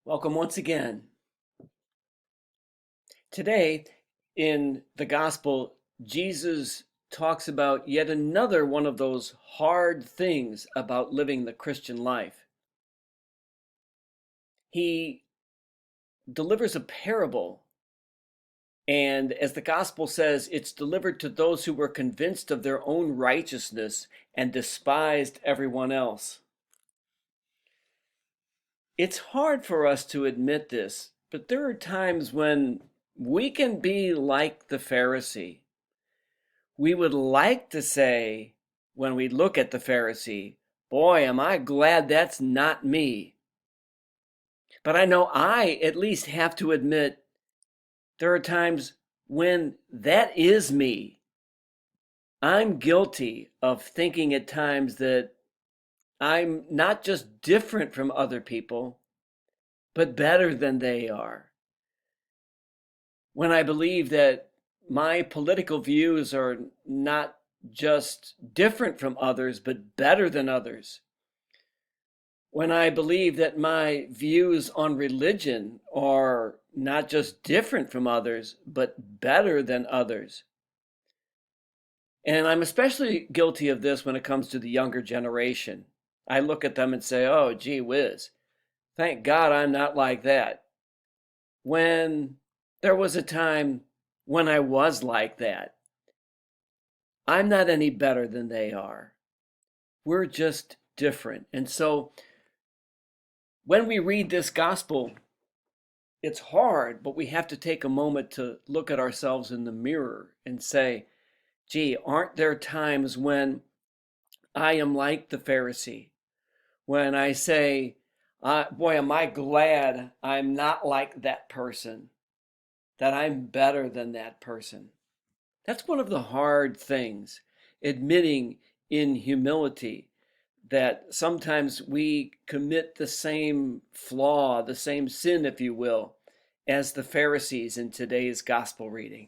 Welcome once again. Today, in the gospel, Jesus talks about yet another one of those hard things about living the Christian life. He delivers a parable, and as the gospel says, it's delivered to those who were convinced of their own righteousness and despised everyone else. It's hard for us to admit this, but there are times when we can be like the Pharisee. We would like to say, when we look at the Pharisee, boy, am I glad that's not me. But I know I at least have to admit there are times when that is me. I'm guilty of thinking at times that I'm not just different from other people, but better than they are. When I believe that my political views are not just different from others, but better than others. When I believe that my views on religion are not just different from others, but better than others. And I'm especially guilty of this when it comes to the younger generation. I look at them and say, oh, gee whiz, thank God I'm not like that. When there was a time when I was like that, I'm not any better than they are. We're just different. And so when we read this gospel, it's hard, but we have to take a moment to look at ourselves in the mirror and say, gee, aren't there times when I am like the Pharisee? When I say, boy, am I glad I'm not like that person, that I'm better than that person. That's one of the hard things, admitting in humility that sometimes we commit the same flaw, the same sin, if you will, as the Pharisees in today's gospel reading.